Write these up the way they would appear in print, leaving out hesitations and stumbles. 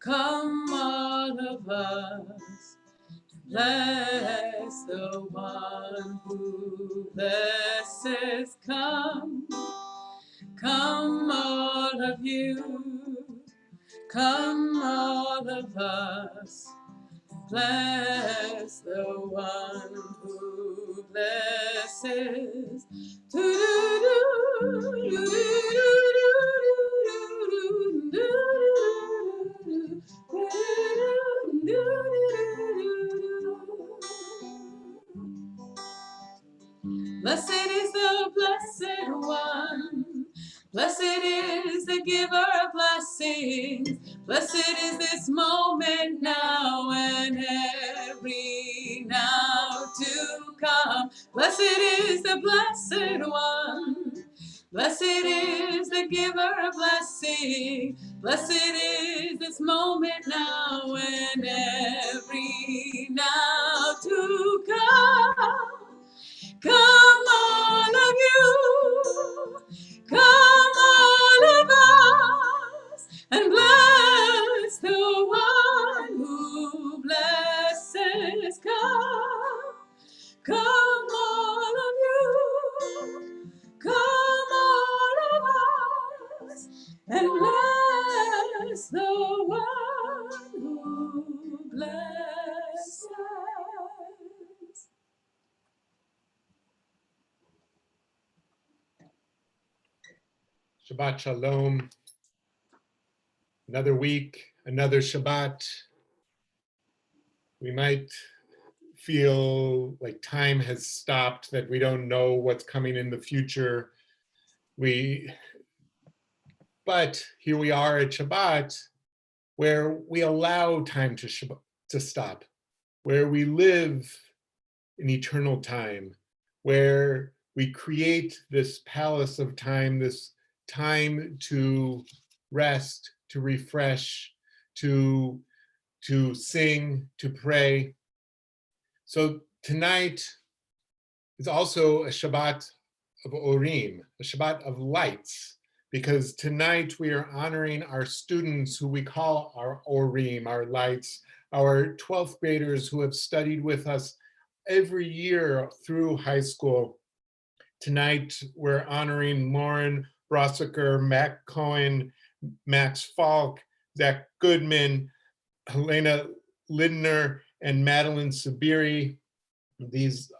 Come all of us, bless the one who blesses. Come all of you, come all of us, bless the one who blesses. Blessed is the blessed one. Blessed is the giver of blessings. Blessed is this moment now and every now to come. Blessed is the blessed one. Blessed is the giver of blessing. Blessed is this moment now and every now to come. Come all of you, come all of us, and bless the one who blesses. Come all of you, come all of us, and bless the one who blesses. Shabbat Shalom. Another week, another Shabbat. We might feel like time has stopped, that we don't know what's coming in the future. But here we are at Shabbat, where we allow time to stop, where we live in eternal time, where we create this palace of time, this time to rest, to refresh, to sing, to pray. So tonight is also a Shabbat of Orim, a Shabbat of lights, because tonight we are honoring our students who we call our Orim, our lights, our 12th graders who have studied with us every year through high school. Tonight we're honoring Lauren Brossiker, Matt Cohen, Max Falk, Zach Goodman, Helena Lindner, and Madeline Sabiri.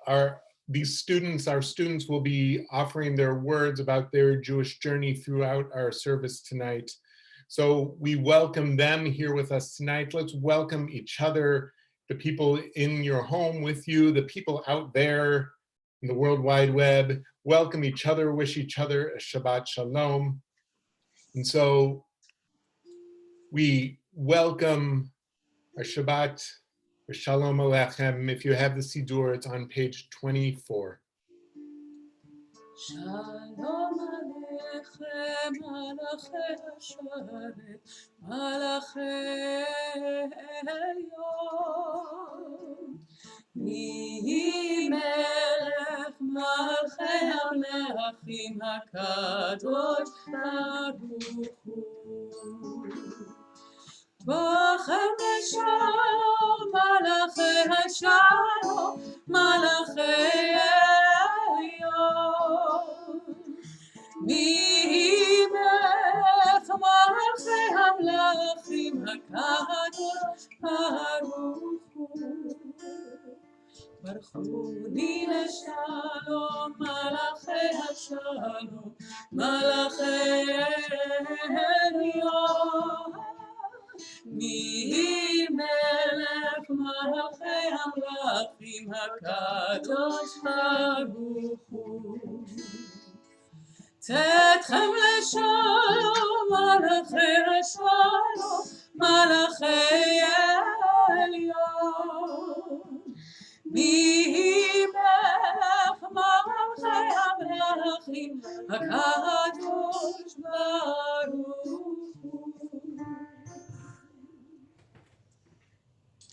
Our students will be offering their words about their Jewish journey throughout our service tonight. So we welcome them here with us tonight. Let's welcome each other, the people in your home with you, the people out there in the World Wide Web. Welcome each other, wish each other a Shabbat Shalom. And so we welcome our Shabbat, or Shalom Aleichem. If you have the Siddur, it's on page 24. Shalom Aleichem, Malachei Hasharet, Malachei Elyon. Mi melech malchei hamlechim hakadosh baruch hu. Bochem shalom, malachei hashalom, malachei elyon. Mi melech malchei hamlechim hakadosh baruch hu. Baruchuni leshalom, malachei hashalom, malachei elyon. Mi melech malachei hamlachim hakadosh baruch hu. Tetchem leshalom, malachei hashalom, malachei elyon. Mi melech malachei hamlachim hakadosh baruch hu.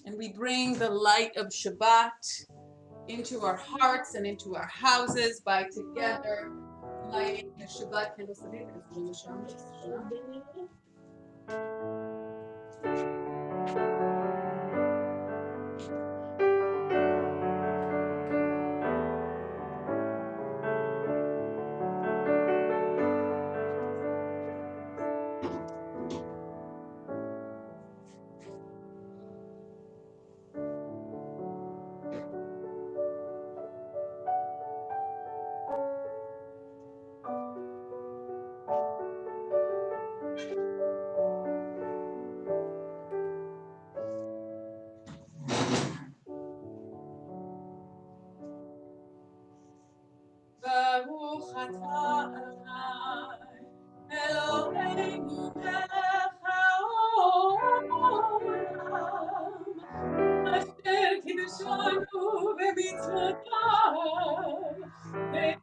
And we bring the light of Shabbat into our hearts and into our houses by together lighting the Shabbat candles. Baruch atah Adonai Eloheinu melech haolam asher kiddushanu b'mitzvotav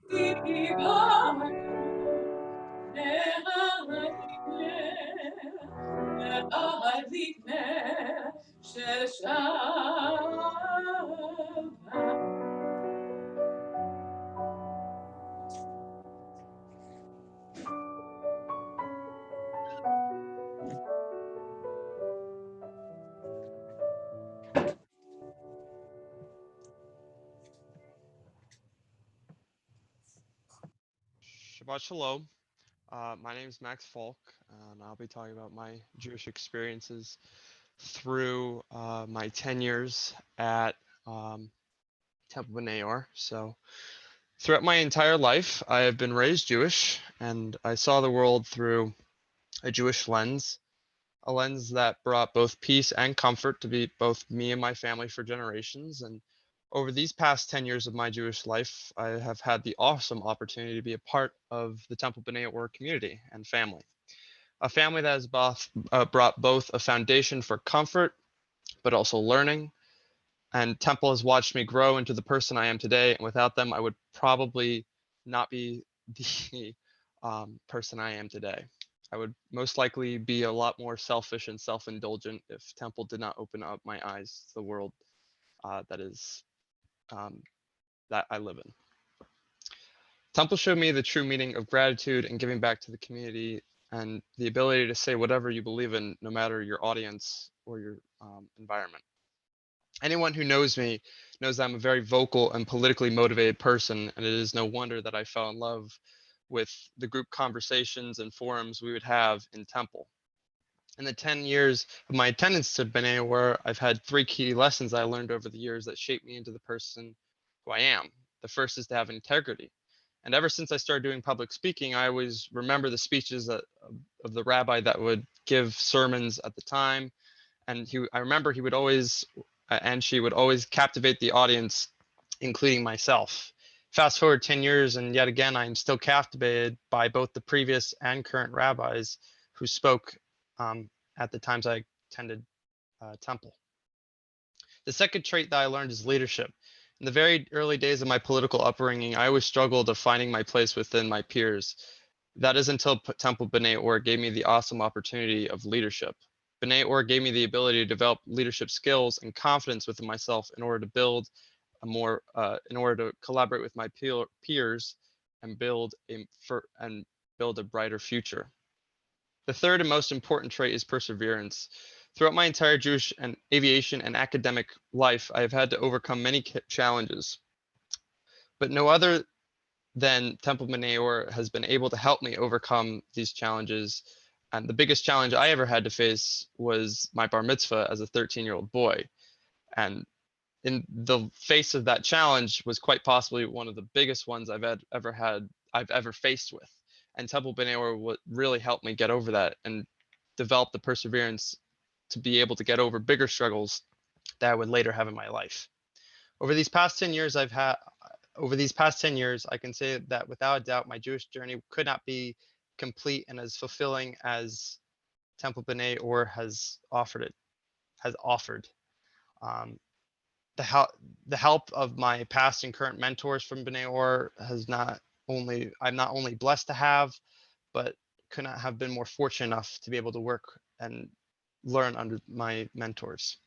v'tzivanu להדליק של שבת. Shabbat Shalom. My name is Max Falk, and I'll be talking about my Jewish experiences through my 10 years at Temple B'nai Or. So, throughout my entire life, I have been raised Jewish, and I saw the world through a Jewish lens, a lens that brought both peace and comfort to be both me and my family for generations. And over these past 10 years of my Jewish life, I have had the awesome opportunity to be a part of the Temple B'nai Or community and family. A family that has brought both a foundation for comfort, but also learning. And Temple has watched me grow into the person I am today. And without them, I would probably not be the person I am today. I would most likely be a lot more selfish and self-indulgent if Temple did not open up my eyes to the world that is that I live in. Temple showed me the true meaning of gratitude and giving back to the community, and the ability to say whatever you believe in, no matter your audience or your environment. Anyone who knows me knows I'm a very vocal and politically motivated person, and it is no wonder that I fell in love with the group conversations and forums we would have in Temple. In the 10 years of my attendance to B'nai Or, I've had 3 key lessons I learned over the years that shaped me into the person who I am. The first is to have integrity. And ever since I started doing public speaking, I always remember the speeches of the rabbi that would give sermons at the time. And I remember he would always, and she would always captivate the audience, including myself. Fast forward 10 years, and yet again, I'm still captivated by both the previous and current rabbis who spoke at the times I attended Temple. The second trait that I learned is leadership. In the very early days of my political upbringing, I always struggled of finding my place within my peers. That is until Temple B'nai Or gave me the awesome opportunity of leadership. B'nai Or gave me the ability to develop leadership skills and confidence within myself in order to build in order to collaborate with my peers and build a brighter future. The third and most important trait is perseverance. Throughout my entire Jewish and aviation and academic life, I have had to overcome many challenges, but no other than Temple B'nai Or has been able to help me overcome these challenges. And the biggest challenge I ever had to face was my bar mitzvah as a 13-year-old boy. And in the face of that challenge was quite possibly one of the biggest ones I've ever faced with. And Temple B'nai Or really helped me get over that and develop the perseverance to be able to get over bigger struggles that I would later have in my life. Over these past 10 years, I can say that without a doubt, my Jewish journey could not be complete and as fulfilling as Temple B'nai Or has offered. The help of my past and current mentors from B'nai Or I'm not only blessed to have, but could not have been more fortunate enough to be able to work and learn under my mentors.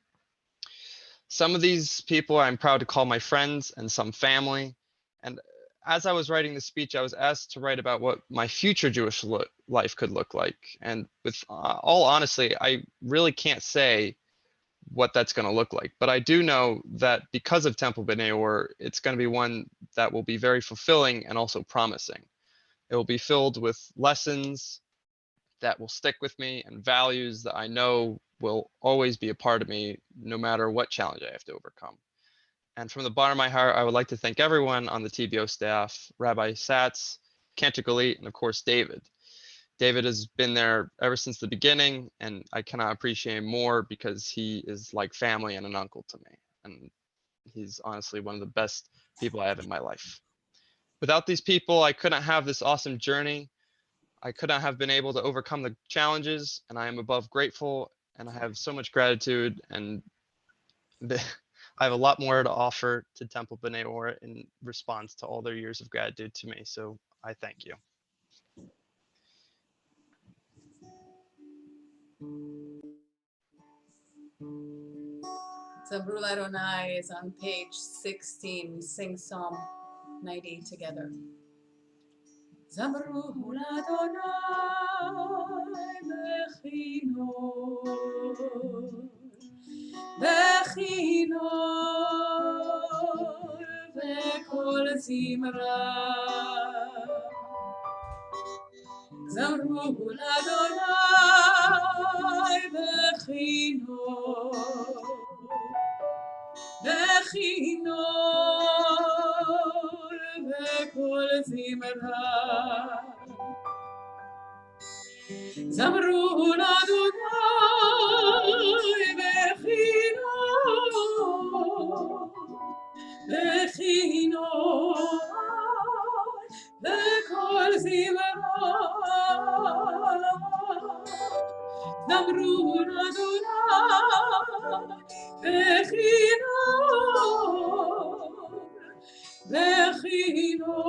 Some of these people I'm proud to call my friends and some family. And as I was writing the speech, I was asked to write about what my future Jewish life could look like. And with all honesty, I really can't say what that's going to look like. But I do know that because of Temple B'nai Or, it's going to be one that will be very fulfilling and also promising. It will be filled with lessons that will stick with me and values that I know will always be a part of me no matter what challenge I have to overcome. And from the bottom of my heart, I would like to thank everyone on the TBO staff, Rabbi Satz, Cantor Galit, and of course, David. David has been there ever since the beginning, and I cannot appreciate him more because he is like family and an uncle to me. And he's honestly one of the best people I have in my life. Without these people, I couldn't have this awesome journey. I could not have been able to overcome the challenges, and I am above grateful, and I have so much gratitude, and I have a lot more to offer to Temple B'nai Or in response to all their years of gratitude to me. So I thank you. Zabrul Adonai is on page 16. We sing Psalm 90 together. Zabrul Adonai Bechino Bechino Vekol Zimra Zabrul Adonai Bechino Bechinor v'kol zimra Zamru l'Adonai bechinor v'kol zimra Zamru l'Adonai bechinor v'kol zimra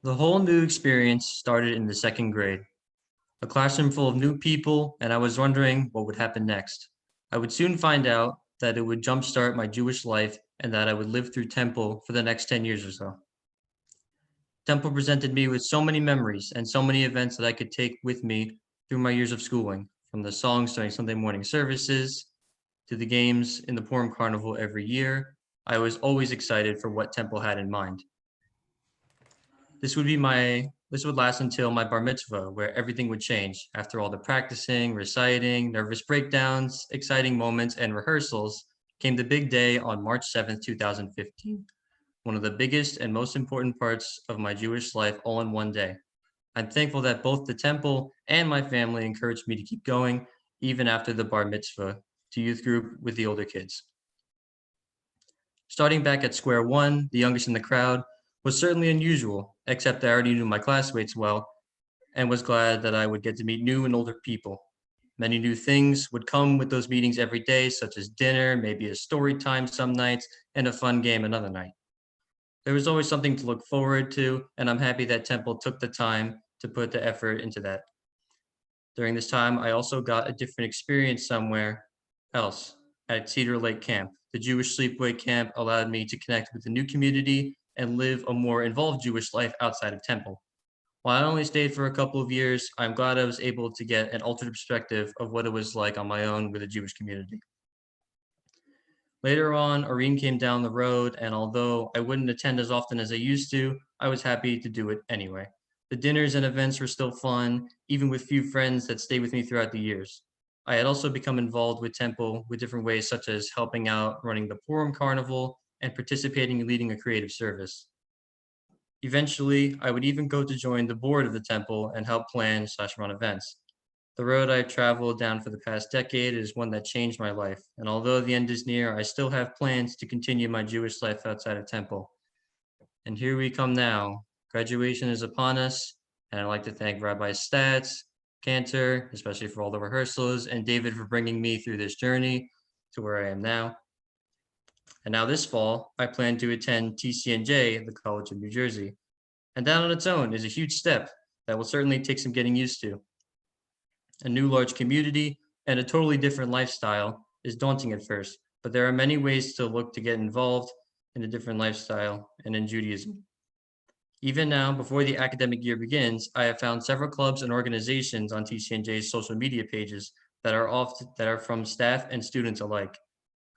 The whole new experience started in the second grade. A classroom full of new people, and I was wondering what would happen next. I would soon find out that it would jumpstart my Jewish life and that I would live through Temple for the next 10 years or so. Temple presented me with so many memories and so many events that I could take with me through my years of schooling, from the songs during Sunday morning services to the games in the Purim Carnival every year. I was always excited for what Temple had in mind. This would last until my bar mitzvah, where everything would change. After all the practicing, reciting, nervous breakdowns, exciting moments, and rehearsals, came the big day on March 7th, 2015. One of the biggest and most important parts of my Jewish life all in one day. I'm thankful that both the temple and my family encouraged me to keep going, even after the bar mitzvah to youth group with the older kids. Starting back at square one, the youngest in the crowd, was certainly unusual, except I already knew my classmates well and was glad that I would get to meet new and older people. Many new things would come with those meetings every day, such as dinner, maybe a story time some nights, and a fun game another night. There was always something to look forward to, and I'm happy that Temple took the time to put the effort into that. During this time, I also got a different experience somewhere else at Cedar Lake Camp. The Jewish sleepaway camp allowed me to connect with a new community and live a more involved Jewish life outside of Temple. While I only stayed for a couple of years, I'm glad I was able to get an altered perspective of what it was like on my own with a Jewish community. Later on, Orim came down the road, and although I wouldn't attend as often as I used to, I was happy to do it anyway. The dinners and events were still fun, even with few friends that stayed with me throughout the years. I had also become involved with Temple with different ways, such as helping out running the Purim Carnival and participating in leading a creative service. Eventually, I would even go to join the board of the temple and help plan/run events. The road I've traveled down for the past decade is one that changed my life, and although the end is near, I still have plans to continue my Jewish life outside of temple. And here we come now. Graduation is upon us, and I'd like to thank Rabbi Statz, Cantor, especially for all the rehearsals, and David for bringing me through this journey to where I am now. And now this fall, I plan to attend TCNJ at the College of New Jersey. And that on its own is a huge step that will certainly take some getting used to. A new large community, and a totally different lifestyle is daunting at first, but there are many ways to look to get involved in a different lifestyle and in Judaism. Even now, before the academic year begins, I have found several clubs and organizations on TCNJ's social media pages that are from staff and students alike.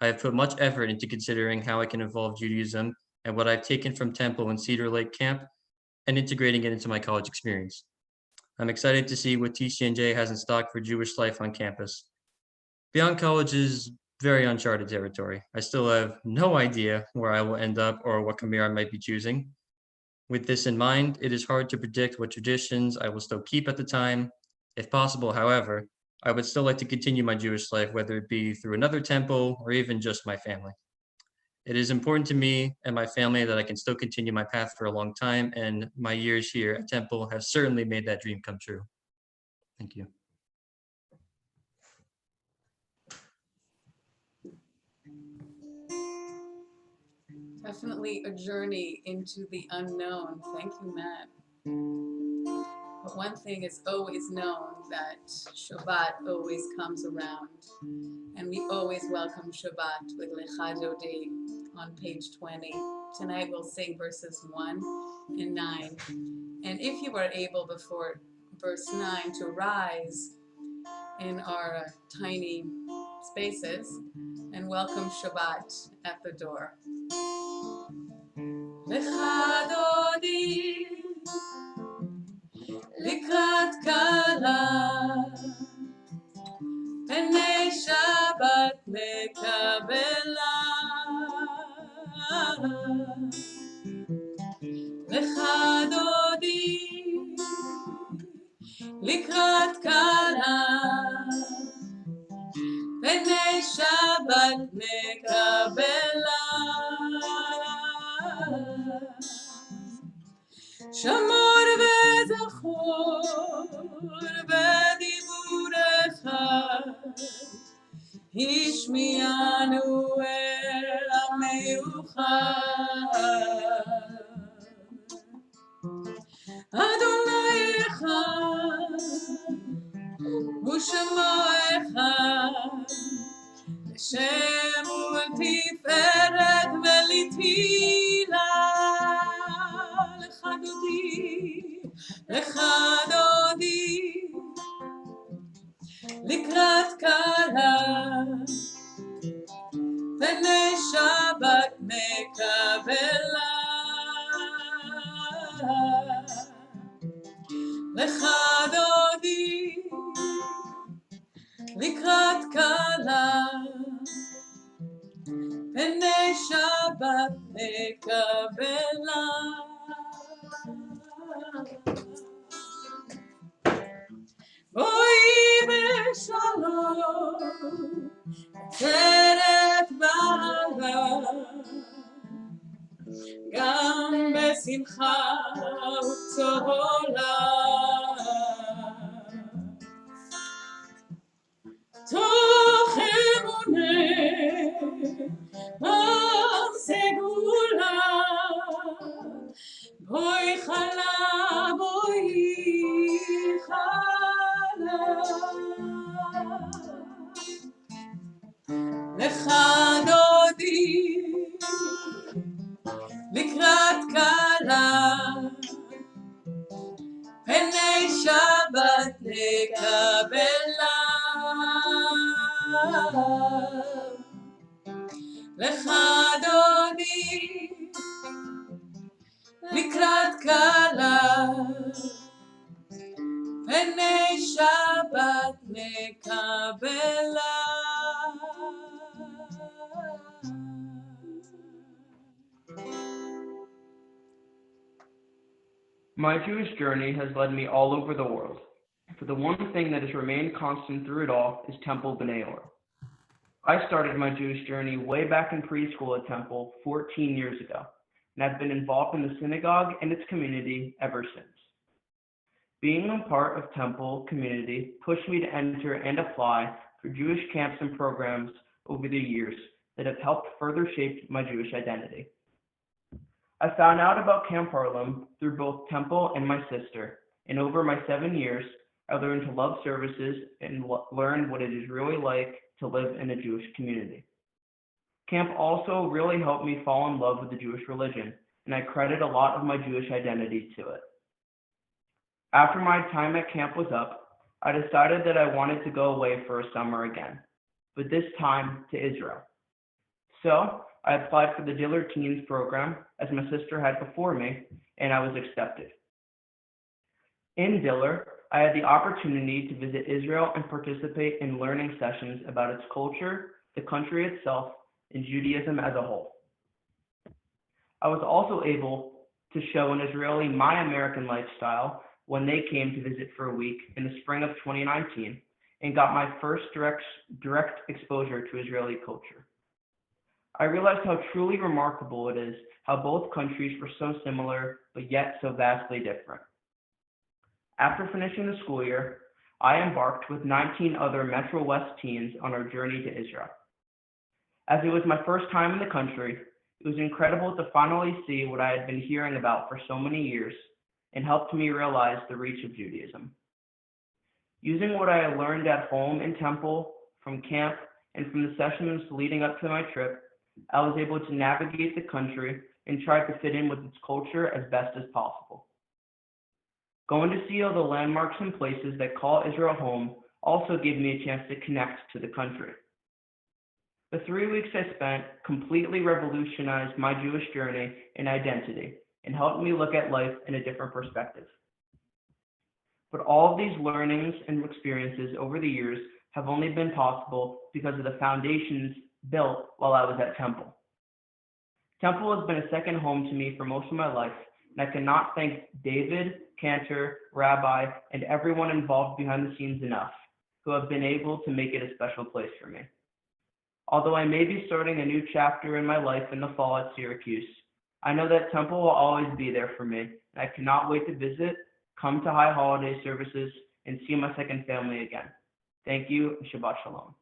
I have put much effort into considering how I can involve Judaism and what I've taken from Temple and Cedar Lake Camp and integrating it into my college experience. I'm excited to see what TCNJ has in stock for Jewish life on campus. Beyond college is very uncharted territory. I still have no idea where I will end up or what career I might be choosing. With this in mind, it is hard to predict what traditions I will still keep at the time. If possible, however, I would still like to continue my Jewish life, whether it be through another temple or even just my family. It is important to me and my family that I can still continue my path for a long time, and my years here at Temple have certainly made that dream come true. Thank you. Definitely a journey into the unknown. Thank you, Matt. But one thing is always known, that Shabbat always comes around. And we always welcome Shabbat with Lecha Dodi on page 20. Tonight we'll sing verses 1 and 9. And if you are able before verse 9 to rise in our tiny spaces and welcome Shabbat at the door. Lecha Dodi לקראת קלה, פני שבת מקבלה. לך דודי לקראת קלה, פני שבת מקבלה. שמור וזכור בדיבורך, השמיענו אל עמך. אדוני אחד הוא שמו אחד, לשם ולתפארת ולתהילה. לך דודי, לך דודי, לקראת קלה, פני שבת מקבלה. לך דודי, לקראת קלה, פני שבת מקבלה. בואי בשלום, עצרת בעלה, גם בשמחה ובצהלה. תוך אמונה סגולה, בואי חלה, בואי חלה. לך דודי לקראת קלה, פני שבת נקבלה. לך דודי לקראת קלה, פני שבת נקבלה. My Jewish journey has led me all over the world, but the one thing that has remained constant through it all is Temple B'nai Or. I started my Jewish journey way back in preschool at Temple 14 years ago, and I've been involved in the synagogue and its community ever since. Being a part of Temple community pushed me to enter and apply for Jewish camps and programs over the years that have helped further shape my Jewish identity. I found out about Camp Harlem through both Temple and my sister, and over my 7 years, I learned to love services and learned what it is really like to live in a Jewish community. Camp also really helped me fall in love with the Jewish religion, and I credit a lot of my Jewish identity to it. After my time at camp was up, I decided that I wanted to go away for a summer again, but this time to Israel. So I applied for the Diller Teens program, as my sister had before me, and I was accepted. In Diller, I had the opportunity to visit Israel and participate in learning sessions about its culture, the country itself, and Judaism as a whole. I was also able to show an Israeli my American lifestyle when they came to visit for a week in the spring of 2019 and got my first direct exposure to Israeli culture. I realized how truly remarkable it is how both countries were so similar but yet so vastly different. After finishing the school year, I embarked with 19 other Metro West teens on our journey to Israel. As it was my first time in the country, it was incredible to finally see what I had been hearing about for so many years and helped me realize the reach of Judaism. Using what I had learned at home in temple, from camp, and from the sessions leading up to my trip, I was able to navigate the country and try to fit in with its culture as best as possible. Going to see all the landmarks and places that call Israel home also gave me a chance to connect to the country. The 3 weeks I spent completely revolutionized my Jewish journey and identity and helped me look at life in a different perspective. But all of these learnings and experiences over the years have only been possible because of the foundations built while I was at Temple. Temple has been a second home to me for most of my life, and I cannot thank David, Cantor, Rabbi, and everyone involved behind the scenes enough, who have been able to make it a special place for me. Although I may be starting a new chapter in my life in the fall at Syracuse, I know that Temple will always be there for me, and I cannot wait to visit, come to high holiday services, and see my second family again. Thank you, and Shabbat Shalom.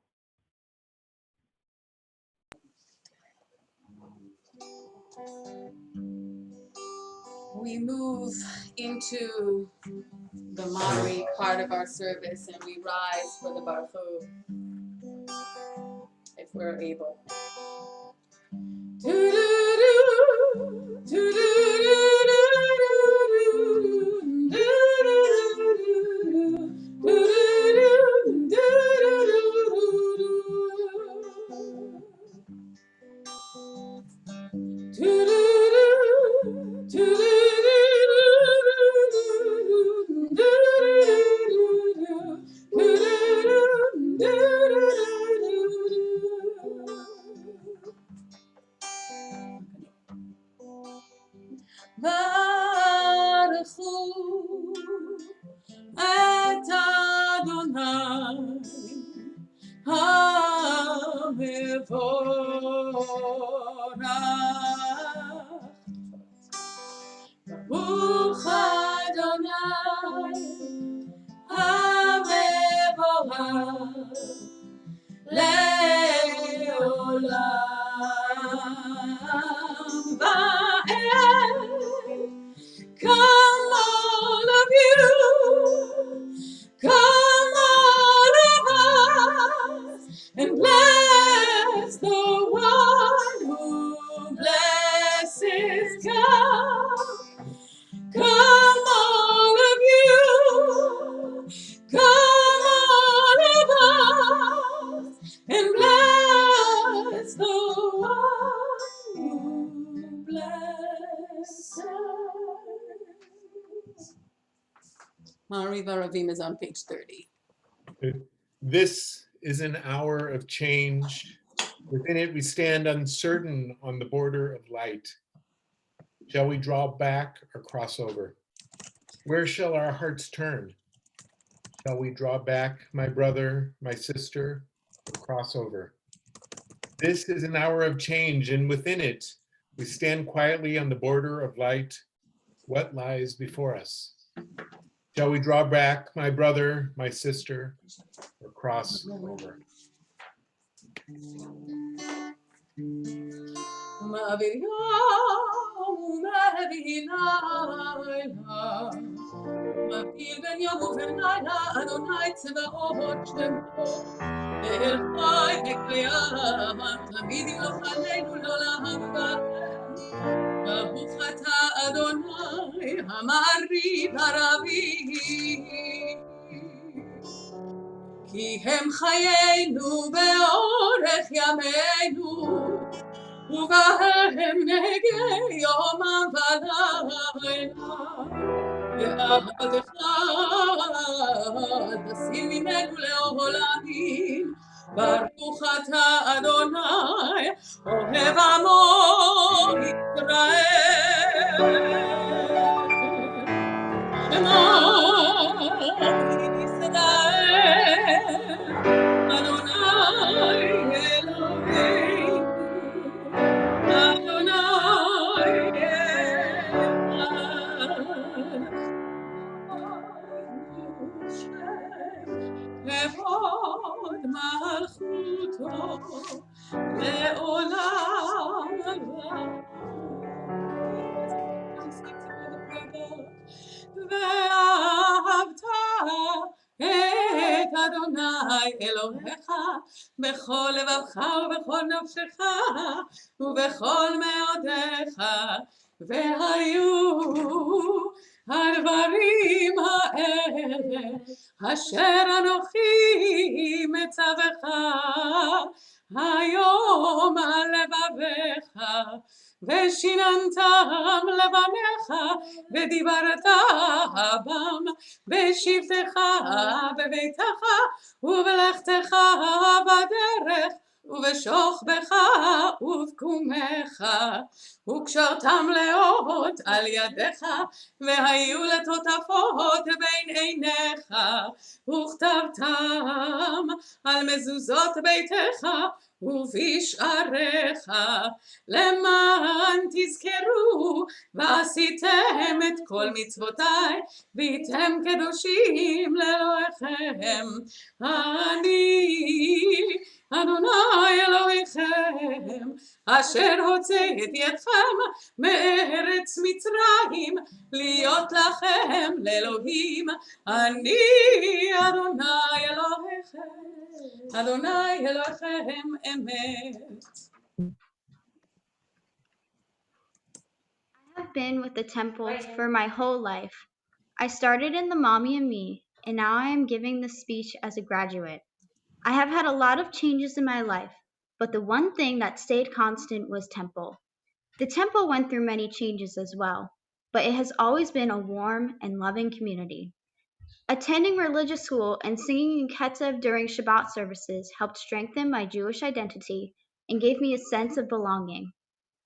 We move into the Mari part of our service and we rise for the Baruch, if we're able. Baruch Hu et Adonai HaMevorach. Baruch Adonai HaMevorach Le'olam Va'ed. Come all of you, come all of us, and bless the one who blesses. Come all of you, come all of us, and bless the one who blesses. Mari Varavim is on page 30. This is an hour of change. Within it, we stand uncertain on the border of light. Shall we draw back or cross over? Where shall our hearts turn? Shall we draw back, my brother, my sister, or cross over? This is an hour of change, and within it, we stand quietly on the border of light. What lies before us? Shall we draw back, my brother, my sister, or cross over? מבדיל בין יום ובין לילה, אדוני צבאות שמו. אל חי וקיים, תמיד ימלוך עלינו לעולם ועד. ברוך אתה אדוני, המעריב הרבים. כי הם חיינו באורך ימינו, ובהם נהגה יומם ולילה. ואהבתך תשים ממנו לעולמים. ברוך אתה אדוני, אוהב עמו ישראל. שמע ישראל, אדוני אלוהינו, אדוני אחד. כבוד מלכותו לעולם ואהבת את אדוני אלוהיך בכל לבבך ובכל נפשך ובכל מאודיך. והיו הדברים האלה אשר אנוכי מצווך היום על לבביך, ושיננתם לבניך, ודיברת בם בשבתך בביתך ובלכתך בדרך ובשוכבך ובקומך, וקשרתם לאות על ידיך, והיו לטוטפות בין עיניך, וכתבתם על מזוזות ביתך ובשעריך, למען תזכרו ועשיתם את כל מצוותיי, והייתם קדושים לאלוהיכם. אני אדוני אלוהיכם, אשר הוצאתי אתכם מארץ מצרים, להיות לכם לאלוהים. אני אדוני אלוהיכם, אדוני אלוהיכם אמת. I have been with the temple for my whole life. I started in the Mommy and Me, and now I am giving this speech as a graduate. I have had a lot of changes in my life, but the one thing that stayed constant was temple. The temple went through many changes as well, but it has always been a warm and loving community. Attending religious school and singing in Ketzev during Shabbat services helped strengthen my Jewish identity and gave me a sense of belonging.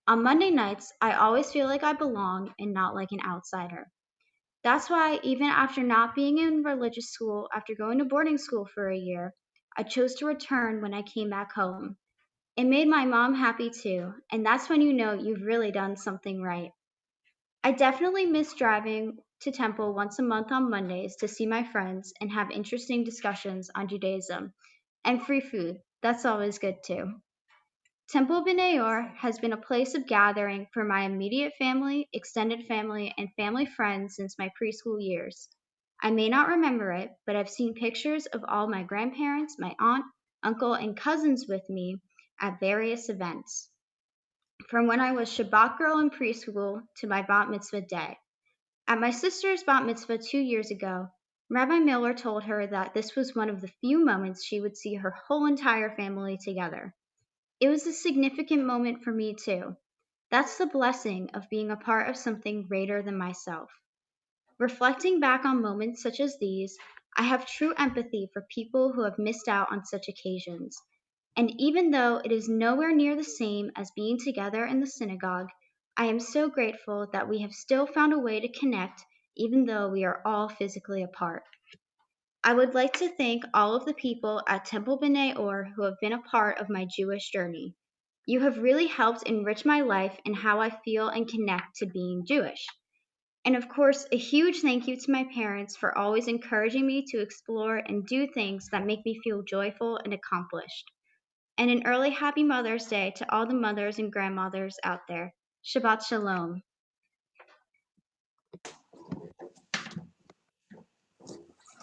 On Monday nights, I always feel like I belong and not like an outsider. That's why, even after not being in religious school after going to boarding school for a year, I chose to return when I came back home. It made my mom happy too, and that's when you know you've really done something right. I definitely miss driving to temple once a month on Mondays to see my friends and have interesting discussions on Judaism. And free food, that's always good too. Temple B'nai Or has been a place of gathering for my immediate family, extended family, and family friends since my preschool years. I may not remember it, but I've seen pictures of all my grandparents, my aunt, uncle, and cousins with me at various events. From when I was Shabbat girl in preschool to my bat mitzvah day. At my sister's bat mitzvah 2 years ago, Rabbi Miller told her that this was one of the few moments she would see her whole entire family together. It was a significant moment for me too. That's the blessing of being a part of something greater than myself. Reflecting back on moments such as these, I have true empathy for people who have missed out on such occasions. And even though it is nowhere near the same as being together in the synagogue, I am so grateful that we have still found a way to connect even though we are all physically apart. I would like to thank all of the people at Temple B'nai Or who have been a part of my Jewish journey. You have really helped enrich my life and how I feel and connect to being Jewish. And of course, a huge thank you to my parents for always encouraging me to explore and do things that make me feel joyful and accomplished. And an early happy Mother's Day to all the mothers and grandmothers out there. Shabbat Shalom.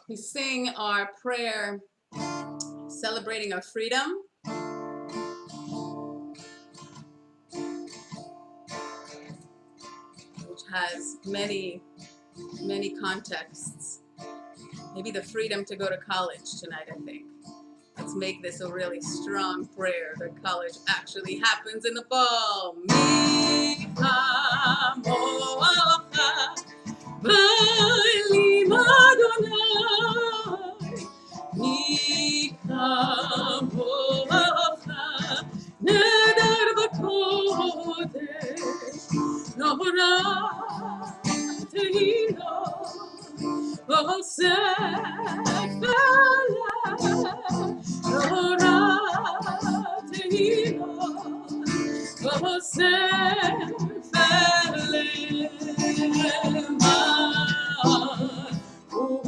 We sing our prayer celebrating our freedom. Which has many, many contexts. Maybe the freedom to go to college tonight, I think. Let's make this a really strong prayer that college actually happens in the fall. Mi hamocha v'li Adonai. Mi hamocha neder v'kodesh. Nora tehila v'osek v'aleh. Nora tehila v'osek v'aleh.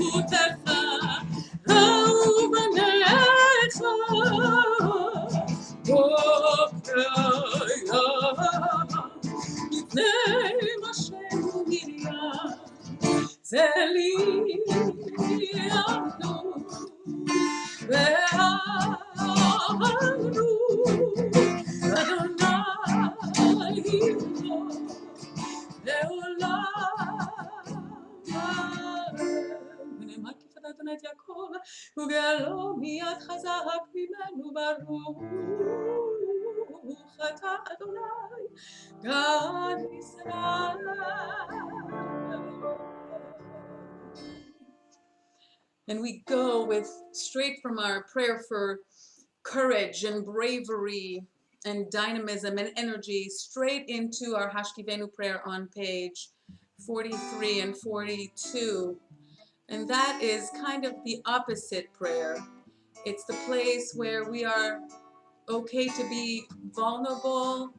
Utecha rauvanecha v'okaya לפני משה ומרים, צליחנו ואמרנו, אדוני הוא לעולם. ונאמר כיפת אדוני את יעקב, וגאלו מיד חזק ממנו ברוך אתה אדוני God Israel. And we go with straight from our prayer for courage and bravery and dynamism and energy straight into our Hashkivenu prayer on page 43 and 42. And that is kind of the opposite prayer. It's the place where we are okay to be vulnerable,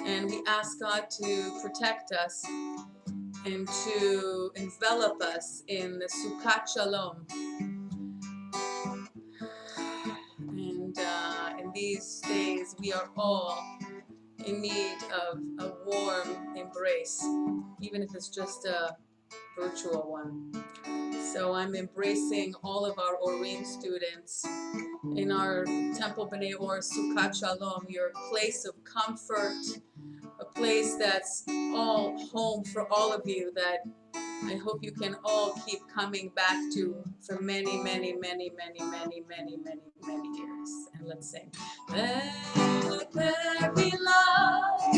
and we ask God to protect us and to envelop us in the Sukkot Shalom. And in these days, we are all in need of a warm embrace, even if it's just a virtual one. So I'm embracing all of our Orim students in our Temple B'nai Or Sukkot Shalom, your place of comfort, a place that's all home for all of you that I hope you can all keep coming back to for many, many, many, many, many, many, many, many years. And let's sing. Let there be love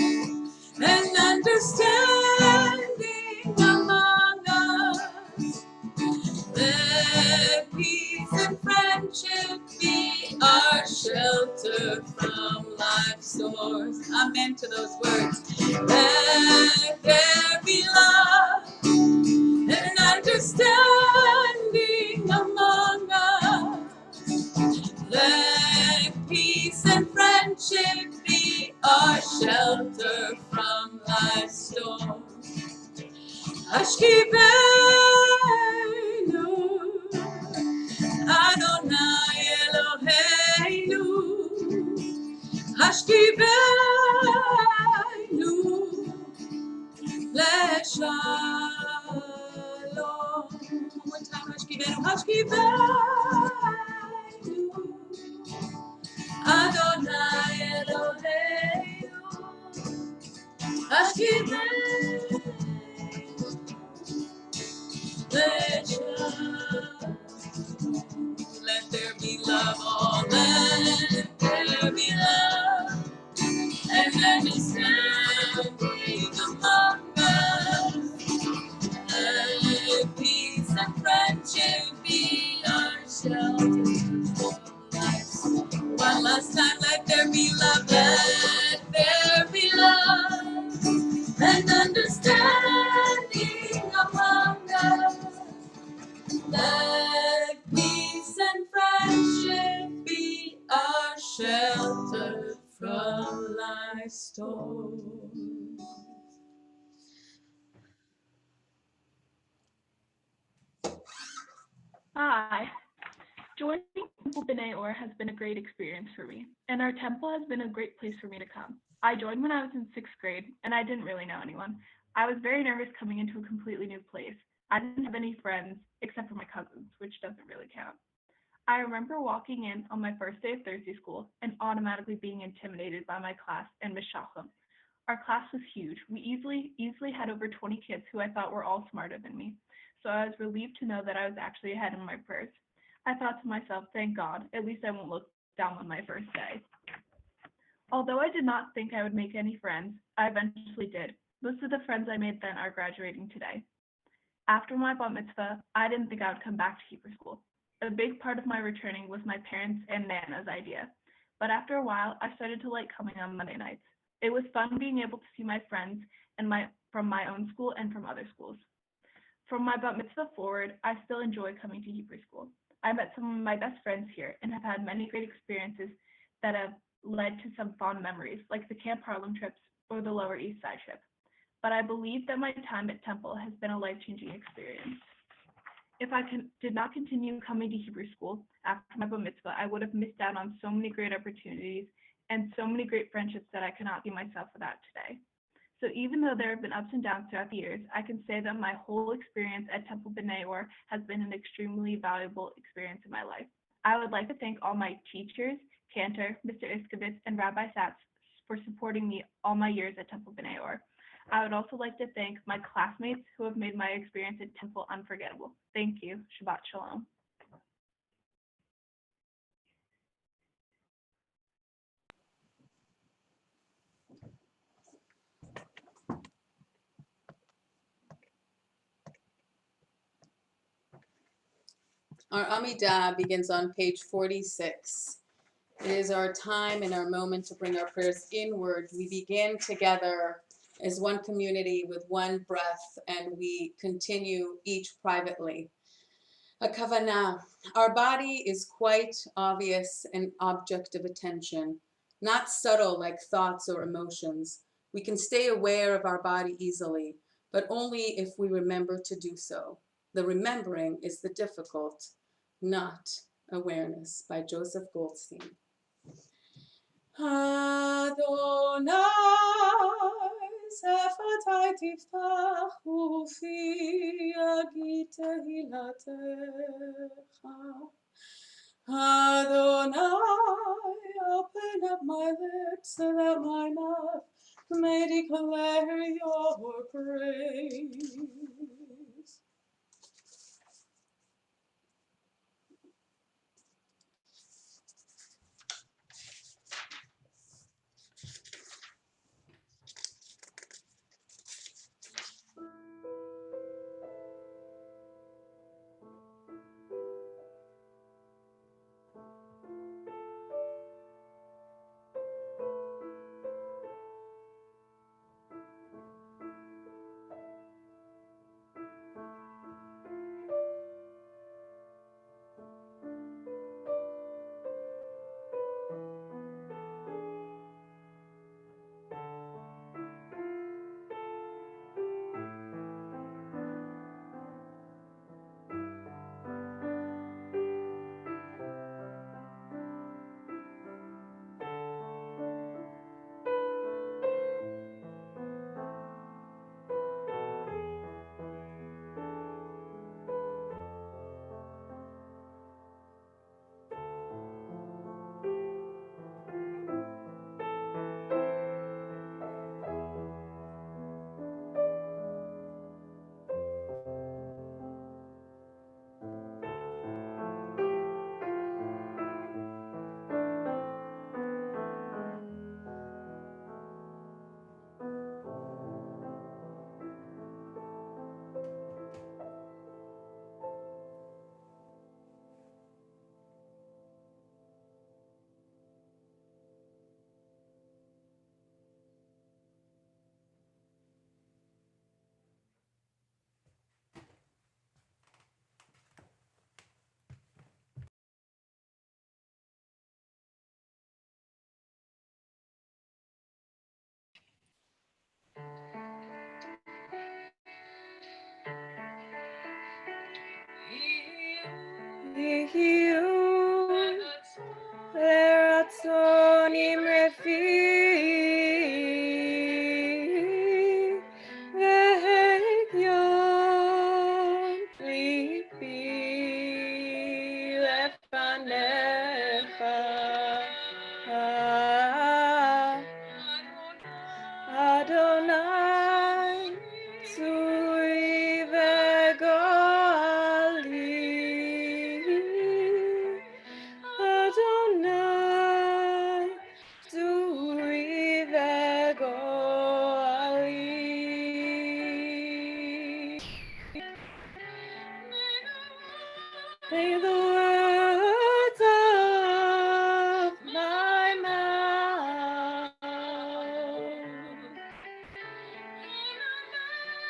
and understanding among us. Let peace and friendship be our shelter from life's storms. Amen to those words. Let there be love and understanding among us. Let peace and friendship be our shelter from life's storms. Ashkivenu Adonai Eloheinu, Ashkivenu Leshalom. One time, Ashkivenu, Ashkivenu Adonai Eloheinu, Ashkivenu Let there be love, oh, let there be love and understanding among us. Let peace and friendship be our shelter from life's. One last time, let there be love, let there be love and understanding among us. Let peace and friendship be our shelter from life's storms. Hi. Joining Temple B'nai Or has been a great experience for me, and our temple has been a great place for me to come. I joined when I was in 6th grade, and I didn't really know anyone. I was very nervous coming into a completely new place, I didn't have any friends except for my cousins, which doesn't really count. I remember walking in on my first day of Thursday school and automatically being intimidated by my class and Miss Shockham. Our class was huge. We easily had over 20 kids who I thought were all smarter than me. So I was relieved to know that I was actually ahead in my prayers. I thought to myself, thank God, at least I won't look down on my first day. Although I did not think I would make any friends, I eventually did. Most of the friends I made then are graduating today. After my bat mitzvah, I didn't think I would come back to Hebrew school. A big part of my returning was my parents' and Nana's idea. But after a while, I started to like coming on Monday nights. It was fun being able to see my friends from my own school and from other schools. From my bat mitzvah forward, I still enjoy coming to Hebrew school. I met some of my best friends here and have had many great experiences that have led to some fond memories, like the Camp Harlem trips or the Lower East Side trip. But I believe that my time at Temple has been a life-changing experience. If I did not continue coming to Hebrew school after my bat mitzvah, I would have missed out on so many great opportunities and so many great friendships that I could not be myself without today. So even though there have been ups and downs throughout the years, I can say that my whole experience at Temple B'nai Or has been an extremely valuable experience in my life. I would like to thank all my teachers, Cantor, Mr. Iskevitz, and Rabbi Satz for supporting me all my years at Temple B'nai Or. I would also like to thank my classmates who have made my experience at Temple unforgettable. Thank you. Shabbat Shalom. Our Amidah begins on page 46. It is our time and our moment to bring our prayers inward. We begin together as one community with one breath, and we continue each privately. A kavanah. Our body is quite obvious and object of attention, not subtle like thoughts or emotions. We can stay aware of our body easily, but only if we remember to do so. The remembering is the difficult, not awareness, by Joseph Goldstein. Adonai, sefatai tiftach ufi yagid tehilatecha. Adonai, open up my lips so that my mouth may declare your praise. לרצונים רפי והגיון Adonai, Tzuri v'goali. Adonai, Tzuri v'goali. May the words of my mouth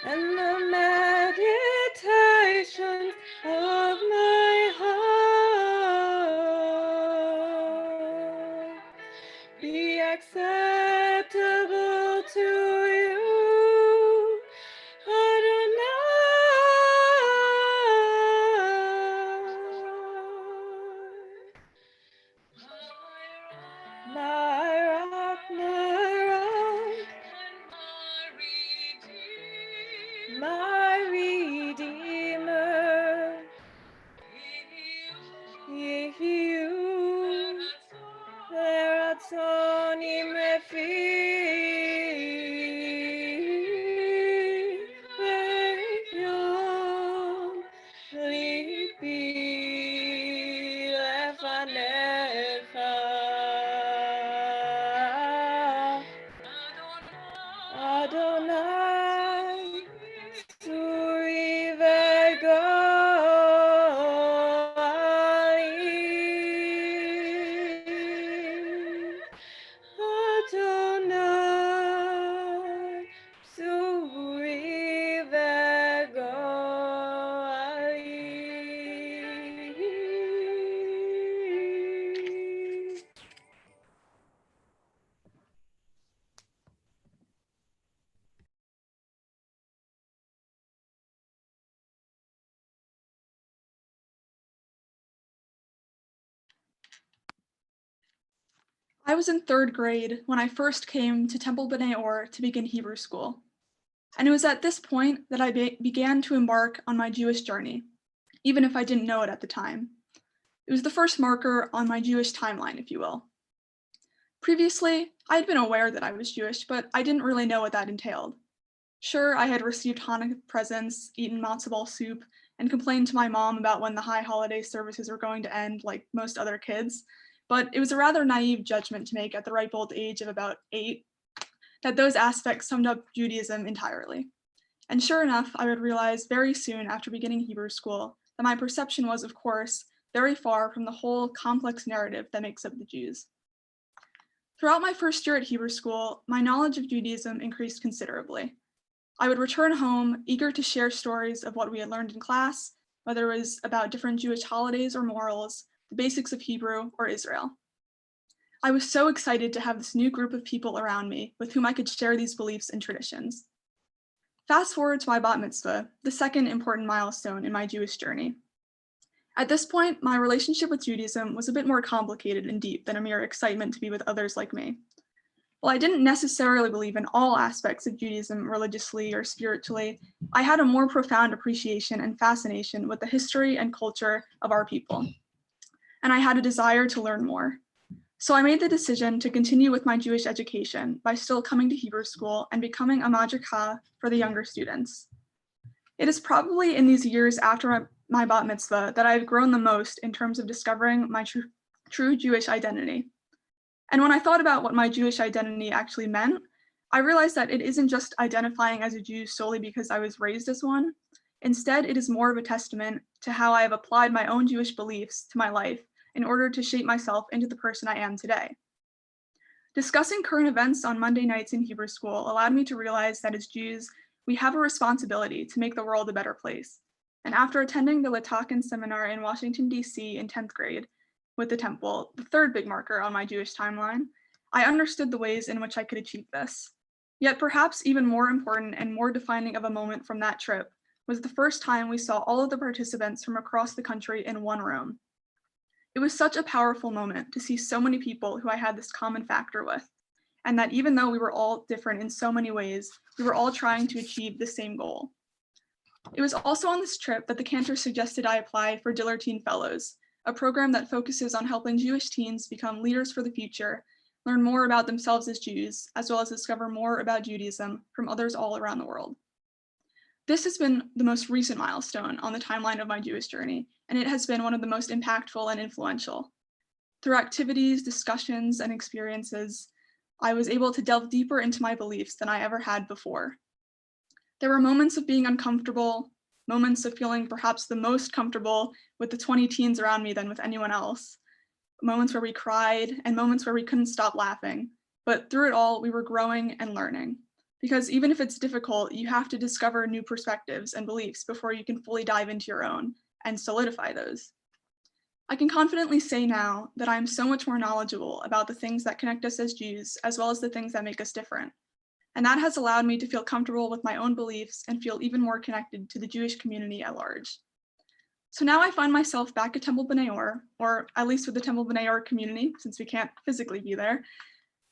and the meditations of my heart be acceptable to you, Adonai, my rock, my Redeemer, you, Orim lipi lefanecha. Adonai, Tzuri v'goali. Adonai, Tzuri v'goali. I was in 3rd grade when I first came to Temple B'nai Or to begin Hebrew school. And it was at this point that I began to embark on my Jewish journey, even if I didn't know it at the time. It was the first marker on my Jewish timeline, if you will. Previously, I had been aware that I was Jewish, but I didn't really know what that entailed. Sure, I had received Hanukkah presents, eaten matzo ball soup, and complained to my mom about when the high holiday services were going to end like most other kids, but it was a rather naive judgment to make at the ripe old age of about 8 that those aspects summed up Judaism entirely. And sure enough, I would realize very soon after beginning Hebrew school that my perception was, of course, very far from the whole complex narrative that makes up the Jews. Throughout my first year at Hebrew school, my knowledge of Judaism increased considerably. I would return home, eager to share stories of what we had learned in class, whether it was about different Jewish holidays or morals, the basics of Hebrew, or Israel. I was so excited to have this new group of people around me with whom I could share these beliefs and traditions. Fast forward to my bat mitzvah, the second important milestone in my Jewish journey. At this point, my relationship with Judaism was a bit more complicated and deep than a mere excitement to be with others like me. While I didn't necessarily believe in all aspects of Judaism religiously or spiritually, I had a more profound appreciation and fascination with the history and culture of our people. And I had a desire to learn more. So I made the decision to continue with my Jewish education by still coming to Hebrew school and becoming a madrika for the younger students. It is probably in these years after my bat mitzvah that I've grown the most in terms of discovering my true Jewish identity. And when I thought about what my Jewish identity actually meant, I realized that it isn't just identifying as a Jew solely because I was raised as one. Instead, it is more of a testament to how I have applied my own Jewish beliefs to my life in order to shape myself into the person I am today. Discussing current events on Monday nights in Hebrew school allowed me to realize that as Jews, we have a responsibility to make the world a better place. And after attending the Latakin seminar in Washington, D.C. in 10th grade with the temple, the third big marker on my Jewish timeline, I understood the ways in which I could achieve this. Yet perhaps even more important and more defining of a moment from that trip was the first time we saw all of the participants from across the country in one room. It was such a powerful moment to see so many people who I had this common factor with, and that even though we were all different in so many ways, we were all trying to achieve the same goal. It was also on this trip that the cantor suggested I apply for Diller Teen Fellows, a program that focuses on helping Jewish teens become leaders for the future learn more about themselves as Jews, as well as discover more about Judaism from others all around the world. This has been the most recent milestone on the timeline of my Jewish journey, and it has been one of the most impactful and influential. Through activities, discussions, and experiences, I was able to delve deeper into my beliefs than I ever had before. There were moments of being uncomfortable, moments of feeling perhaps the most comfortable with the 20 teens around me than with anyone else, moments where we cried, and moments where we couldn't stop laughing. But through it all, we were growing and learning. Because even if it's difficult, you have to discover new perspectives and beliefs before you can fully dive into your own and solidify those. I can confidently say now that I am so much more knowledgeable about the things that connect us as Jews, as well as the things that make us different. And that has allowed me to feel comfortable with my own beliefs and feel even more connected to the Jewish community at large. So now I find myself back at Temple B'nai or at least with the Temple B'nai community, since we can't physically be there,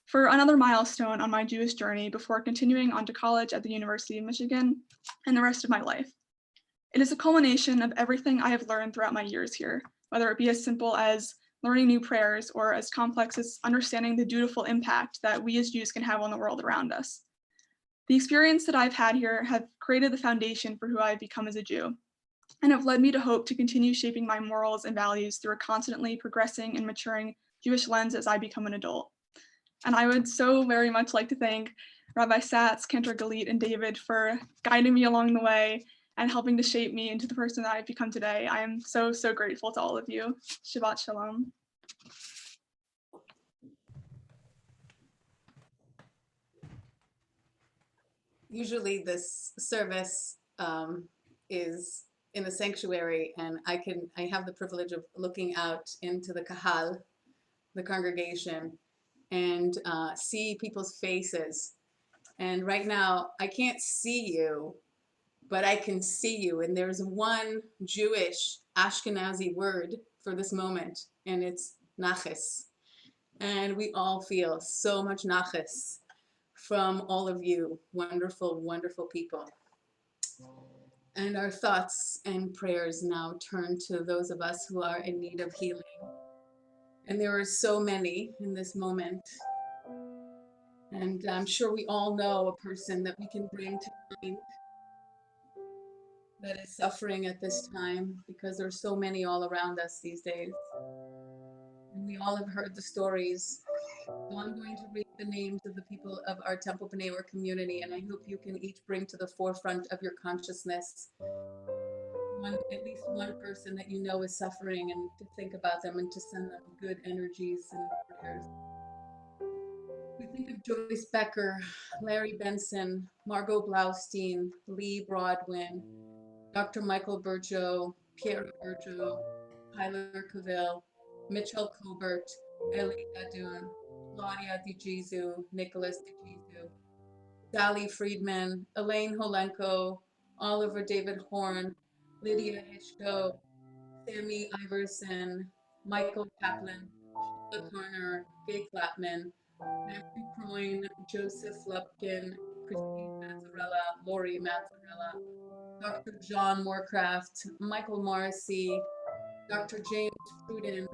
for another milestone on my Jewish journey before continuing on to college at the University of Michigan and the rest of my life. It is a culmination of everything I have learned throughout my years here, whether it be as simple as learning new prayers or as complex as understanding the dutiful impact that we as Jews can have on the world around us. The experience that I've had here have created the foundation for who I've become as a Jew, and have led me to hope to continue shaping my morals and values through a constantly progressing and maturing Jewish lens as I become an adult. And I would so very much like to thank Rabbi Satz, Cantor Galit, and David for guiding me along the way and helping to shape me into the person that I've become today. I am so, so grateful to all of you. Shabbat Shalom. Usually this service is in the sanctuary, and I have the privilege of looking out into the kahal, the congregation, and see people's faces. And right now, I can't see you, but I can see you. And there's one Jewish Ashkenazi word for this moment, and it's naches. And we all feel so much naches from all of you, wonderful, wonderful people. And our thoughts and prayers now turn to those of us who are in need of healing. And there are so many in this moment. And I'm sure we all know a person that we can bring to mind that is suffering at this time, because there are so many all around us these days. And we all have heard the stories. So I'm going to read the names of the people of our Temple B'nai community, and I hope you can each bring to the forefront of your consciousness at least one person that you know is suffering, and to think about them and to send them good energies and prayers. We think of Joyce Becker, Larry Benson, Margot Blaustein, Lee Broadwin, Dr. Michael Burjo, Pierre Burjo, Tyler Cavell, Mitchell Colbert, Ellie Dadun, Claudia DiGizu, Nicholas DiGizu, Sally Friedman, Elaine Holenko, Oliver David Horn, Lydia Hitchko, Sammy Iverson, Michael Kaplan, Sheila Carner, Gay Clapman, Matthew Croyne, Joseph Lupkin, Christine Mazzarella, Lori Mazzarella, Dr. John Moorcraft, Michael Morrissey, Dr. James Pruden,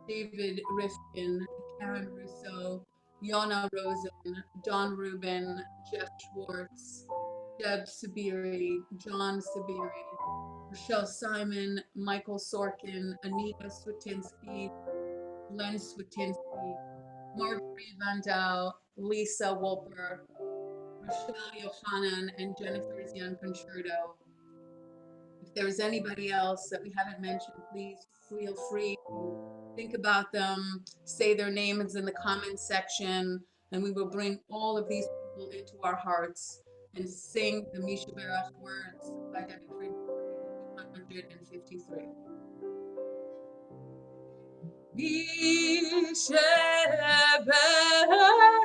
David Rifkin, Karen Russo, Yona Rosen, Don Rubin, Jeff Schwartz, Deb Sabiri, John Sabiri, Rochelle Simon, Michael Sorkin, Anita Switinsky, Len Switinsky, Marjorie Van Dow, Lisa Wolper, Rochelle Yohanan, and Jennifer Zian Concerto. If there's anybody else that we haven't mentioned, please feel free to think about them, say their names in the comments section, and we will bring all of these people into our hearts and sing the Misha Berach words by Debbie Friedman, 253. Misha Berach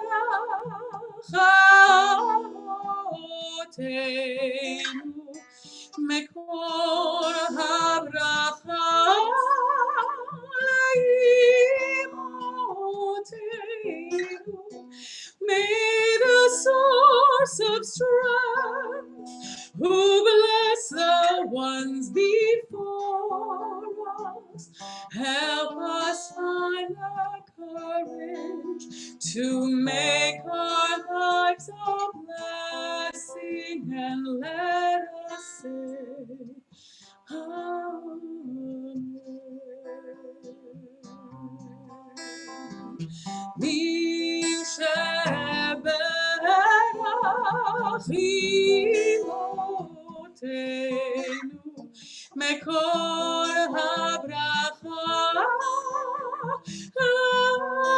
Avotenu Mekor habracha leimotenu. May the source of strength, who bless the ones before us, help us find the courage to make our lives a blessing, and let us say, Amen. מקור הברכה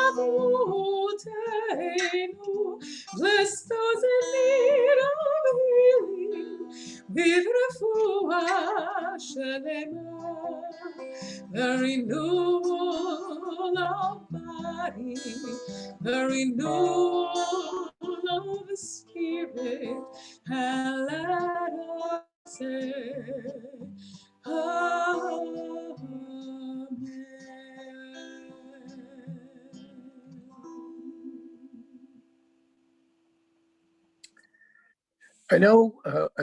אבותינו. Bless those in need of healing with רפואה שלמה, the renewal of body, the renewal of the spirit, and let us say, I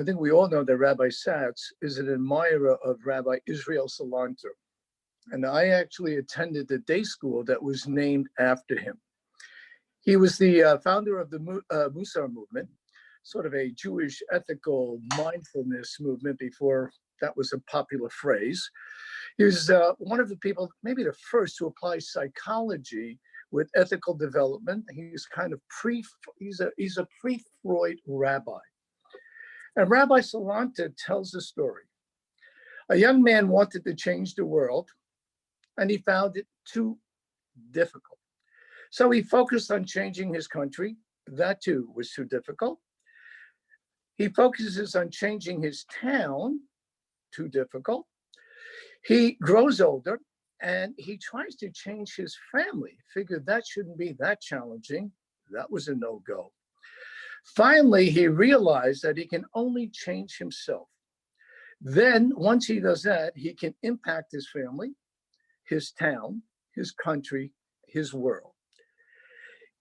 think we all know that Rabbi Satz is an admirer of Rabbi Israel Salanter. And I actually attended the day school that was named after him. He was the founder of the Musar movement, sort of a Jewish ethical mindfulness movement before that was a popular phrase. He was one of the people, maybe the first, to apply psychology with ethical development. He's kind of he's a pre-Freud rabbi. And Rabbi Salanter tells the story. A young man wanted to change the world, and he found it too difficult. So he focused on changing his country. That too was too difficult. He focuses on changing his town, too difficult. He grows older and he tries to change his family. Figured that shouldn't be that challenging. That was a no-go. Finally, he realized that he can only change himself. Then, once he does that, he can impact his family, his town, his country, his world.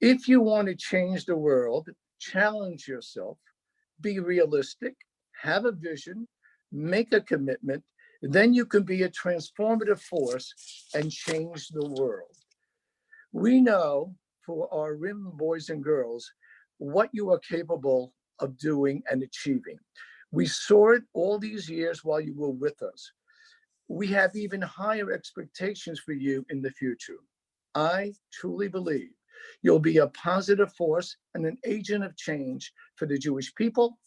If you want to change the world, challenge yourself, be realistic, have a vision, make a commitment, then you can be a transformative force and change the world. We know for our Orim boys and girls what you are capable of doing and achieving. We saw it all these years while you were with us. We have even higher expectations for you in the future. I truly believe you'll be a positive force and an agent of change for the Jewish people,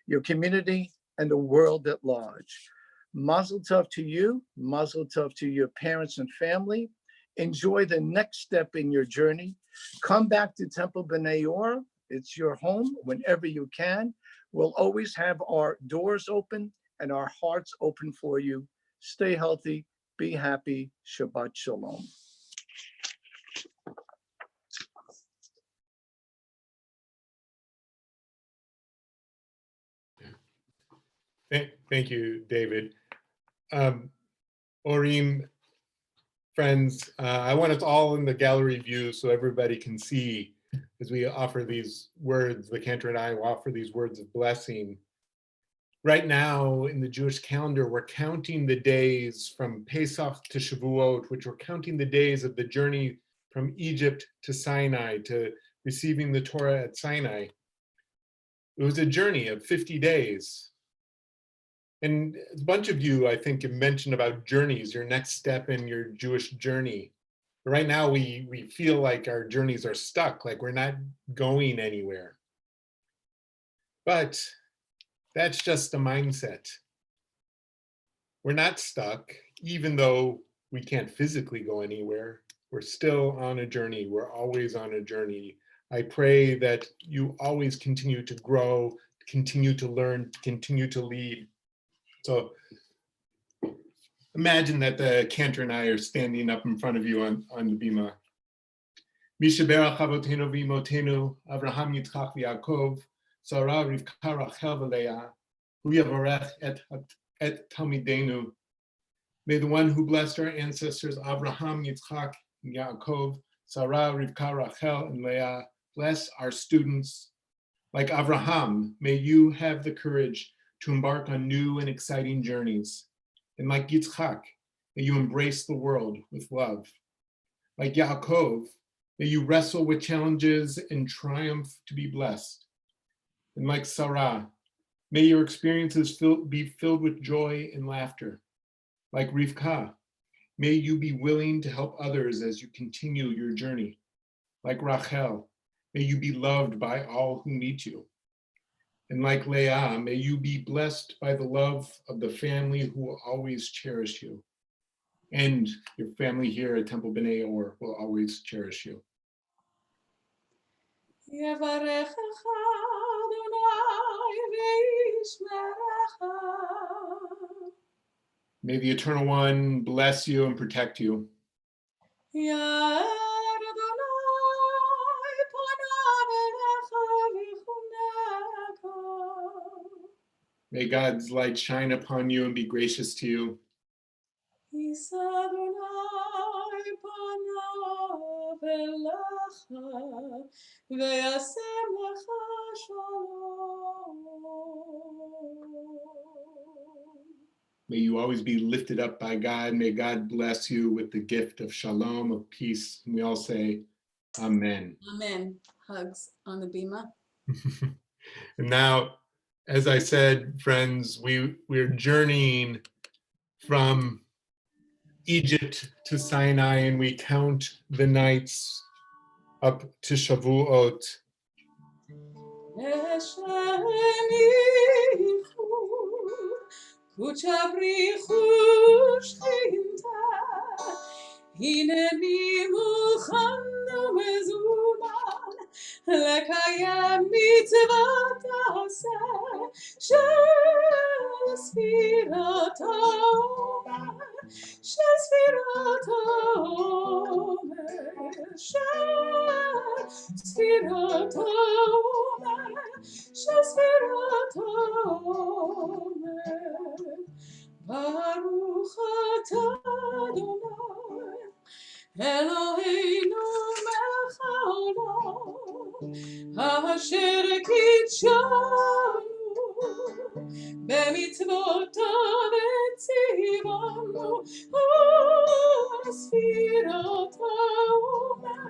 your community, and the world at large. Mazel tov to you, mazel tov to your parents and family. Enjoy the next step in your journey. Come back to Temple B'nai Or. It's your home whenever you can. We'll always have our doors open and our hearts open for you. Stay healthy, be happy. Shabbat Shalom. Thank you, David. Orim, friends, I want us all in the gallery view so everybody can see as we offer these words, the cantor and I will offer these words of blessing. Right now in the Jewish calendar, we're counting the days from Pesach to Shavuot, which we're counting the days of the journey from Egypt to Sinai, to receiving the Torah at Sinai. It was a journey of 50 days. And a bunch of you, I think, have mentioned about journeys, your next step in your Jewish journey. Right now, we feel like our journeys are stuck, like we're not going anywhere. But that's just a mindset. We're not stuck, even though we can't physically go anywhere. We're still on a journey. We're always on a journey. I pray that you always continue to grow, continue to learn, continue to lead. So imagine that the cantor and I are standing up in front of you on the bima. Mishaberach Avotenu v'Imotenu, Avraham Yitzchak v'Yaakov, Sarah Rivka Rachel v'Leah, Hu Yavarech et Talmidenu. May the one who blessed our ancestors Avraham, Yitzchak, and Yaakov, Sarah Rivka Rachel and Leah, bless our students. Like Avraham, may you have the courage to embark on new and exciting journeys. And like Yitzchak, may you embrace the world with love. Like Yaakov, May you wrestle with challenges and triumph to be blessed. And like Sarah, may your experiences be filled with joy and laughter. Like Rivka, may you be willing to help others as you continue your journey. Like Rachel, may you be loved by all who meet you. And like Leah, may you be blessed by the love of the family who will always cherish you. And your family here at Temple B'nai Or will always cherish you. יברכך אדוני וישמרך. May the Eternal One bless you and protect you. יאר אדוני פניו אליך ויחונך. May God's light shine upon you and be gracious to you. יישא אדוני פניו אליך וישם לך שלום. May you always be lifted up by God. May God bless you with the gift of shalom, of peace. And we all say, Amen. Amen. Hugs on the bima. And now, as I said, friends, we're journeying from Egypt to Sinai, and we count the nights up to Shavuot. הנני מוכן ומזומן לקיים מצוות עשה של ספירת העומר, של ספירת העומר, של ספירת העומר, של ספירת העומר. ברוך אתה אדוני אלוהינו מלך העולם אשר קידשנו במצוותיו וציוונו על ספירת העומר,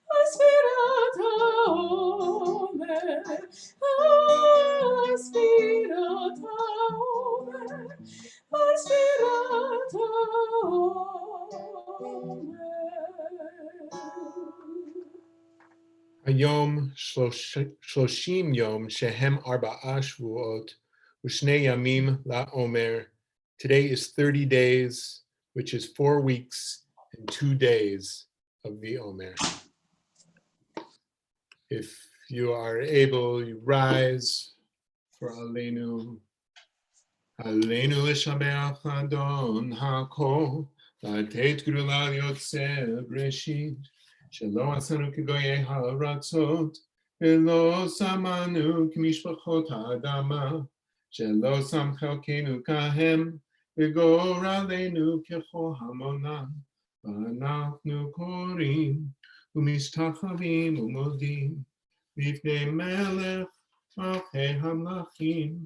על ספירת העומר, על ספירת העומר, על ספירת העומר. היום 30 יום שהם 4 שבועות ושני ימים לעומר. Today is 30 days, which is 4 weeks and 2 days of the Omer. If you are able, you rise for Aleinu. Aleinu l'shabeach Adon hakol, לתת גדולה ליוצא בראשית, שלא עשינו כגויי הארצות, ולא שמנו כמשפחות האדמה, שלא שם חלקנו כהם, וגורלנו ככל המונם, ואנחנו קוראים ומשתחווים ומודים, לפני מלך מלכי המלכים,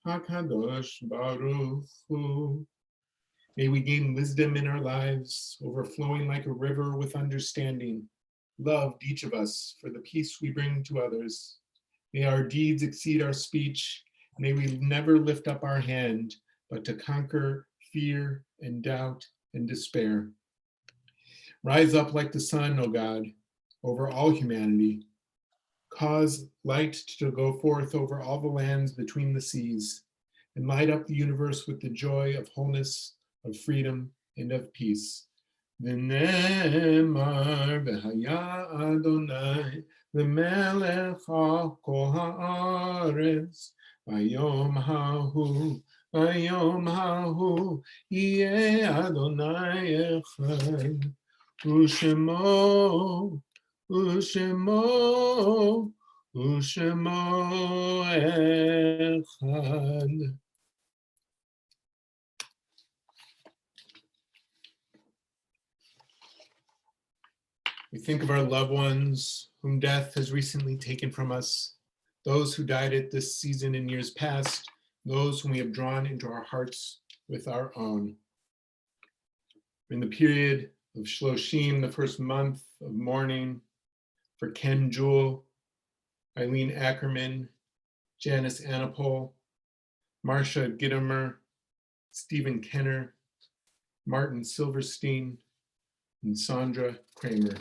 הקדוש ברוך הוא. May we gain wisdom in our lives, overflowing like a river with understanding. Love each of us for the peace we bring to others. May our deeds exceed our speech. May we never lift up our hand, but to conquer fear and doubt and despair. Rise up like the sun, O God, over all humanity. Cause light to go forth over all the lands between the seas, and light up the universe with the joy of wholeness, of freedom, and of peace. V'nemar v'haya Adonai v'melech al kol haaretz v'yom hahu yeh Adonai echad u'shemo echad. We think of our loved ones whom death has recently taken from us, those who died at this season in years past, those whom we have drawn into our hearts with our own. In the period of Shloshim, the first month of mourning, for Ken Jewell, Eileen Ackerman, Janice Anapol, Marcia Gittimer, Stephen Kenner, Martin Silverstein, and Sandra Kramer.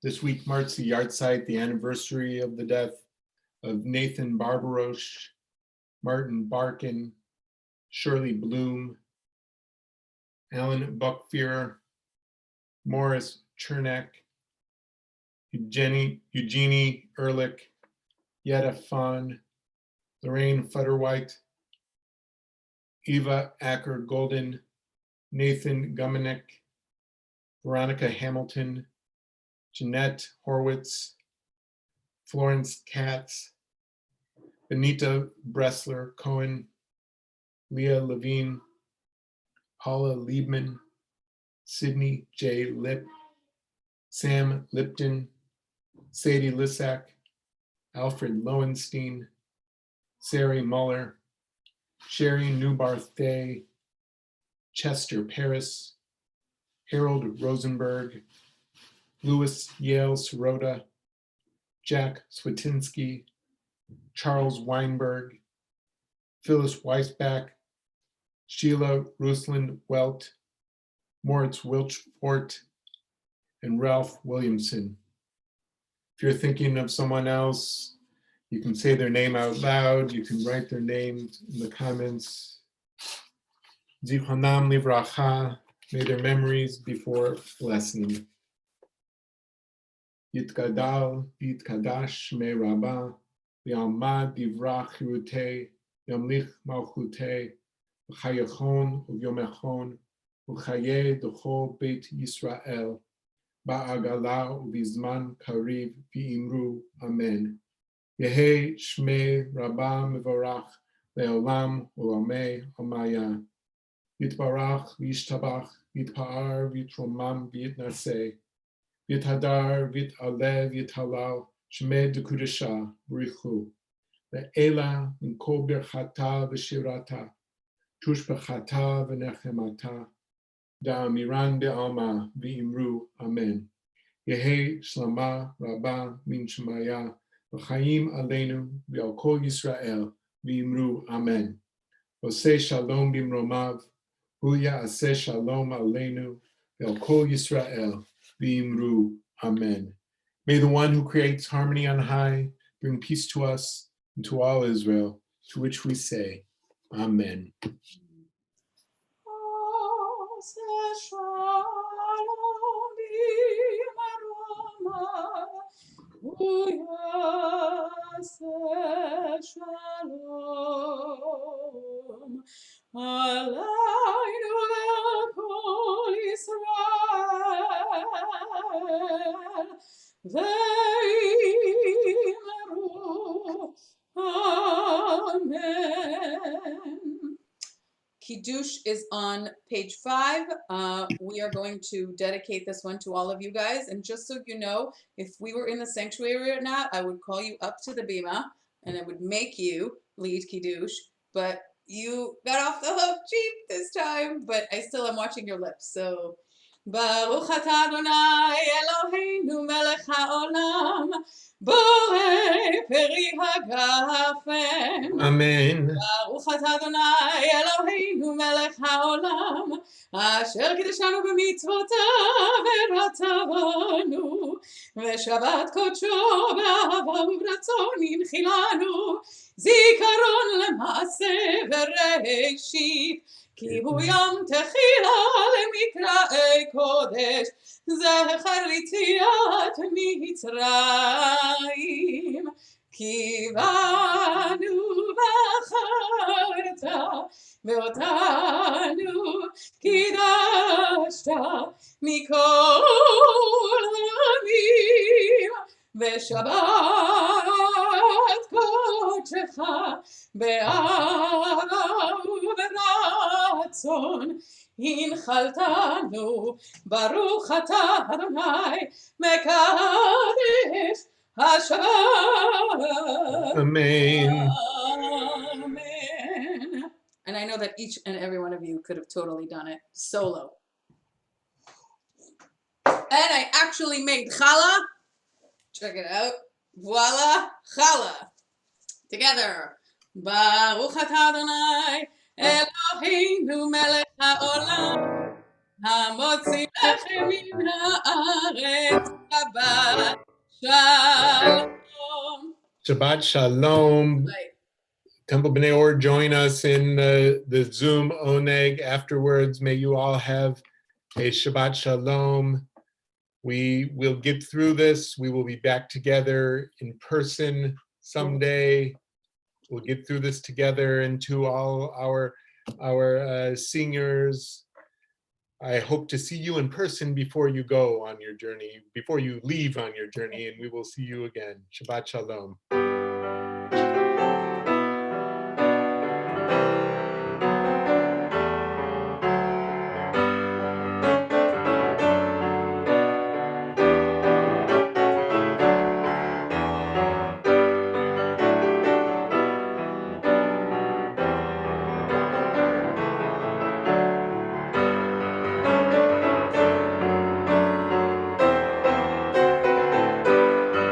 This week marks the yahrzeit, the anniversary of the death of Nathan Barbarosh, Martin Barkin, Shirley Bloom, Alan Buckfear, Morris Chernak, Eugenie Ehrlich, Yetta Fahn, Lorraine Futterwhite, Eva Acker Golden, Nathan Gumanek, Veronica Hamilton, Jeanette Horwitz, Florence Katz, Benita Bressler Cohen, Leah Levine, Paula Liebman, Sydney J. Lip, Sam Lipton, Sadie Lissack, Alfred Lowenstein, Sari Muller, Sherry Newbarth Day, Chester Paris, Harold Rosenberg, Louis Yale Sirota, Jack Switinsky, Charles Weinberg, Phyllis Weisbach, Sheila Rusland Welt, Moritz Wilchfort, and Ralph Williamson. If you're thinking of someone else, you can say their name out loud. You can write their name in the comments. Zichronam livracha, may their memories be for blessing. Yitgadal, Yitkadash, me Rabbah, Yamad divrach chirutei, Yamlich malchutei, V'chayachon uvyomechon, V'chaye d'chol Beit Yisrael, Ba'agala u'bizman kariv v'imru, Amen. Yehi shmei Rabbah mevorach, Le'olam u'lamei amaya. Yitbarach v'yishtabach, Yitpa'ar v'yitromam v'yitnaseh, V'yithadar v'yit'aleh v'yithalal, Shmei d'kudesha b'richu. Le'ela min kol birchata v'shirata, Tushbechata v'nechemata, Da'amiran be'alma v'imru, Amen. Yehi shlama rabba min shemaya, V'chaim aleinu v'al kol Yisrael, v'imru, Amen. Oseh shalom b'imromav, Hu ya'aseh shalom aleinu v'al kol Yisrael, v'imru, Amen. May the one who creates harmony on high bring peace to us and to all Israel, to which we say, Amen. Shalom alaynu v'kol Yisrael v'imru, Amen. Kiddush is on page 5. We are going to dedicate this one to all of you guys. And just so you know, if we were in the sanctuary right now, I would call you up to the bima and I would make you lead Kiddush. But you got off the hook cheap this time. But I still am watching your lips. So, Baruch atah Adonai Eloheinu melech haolam, borei peri hagafen. Amen. ברוך אתה אדוני אלוהינו מלך העולם אשר קידשנו במצוותיו ורצה בנו ושבת קודשו באהבה וברצון הנחילנו זיכרון למעשה וראשית כי הוא יום תחילה למקראי קודש זכר ליציאת מצרים כי בנו בחרת ואותנו קידשת מכל העמים ושבת קודשך באהבה וברצון הנחלתנו ברוך אתה אדוני מקדש Hashabbat. Amen. Amen. And I know that each and every one of you could have totally done it solo. And I actually made challah. Check it out. Voila, challah. Together. Baruch atah Adonai Eloheinu melech haolam hamotzi lechem min haaretz. Shabbat shalom. Shabbat Shalom. Right. Temple B'nai Or, join us in the Zoom Oneg afterwards. May you all have a Shabbat Shalom. We will get through this. We will be back together in person someday. We'll get through this together, and to all our seniors, I hope to see you in person before you go on your journey, before you leave on your journey, and we will see you again. Shabbat Shalom.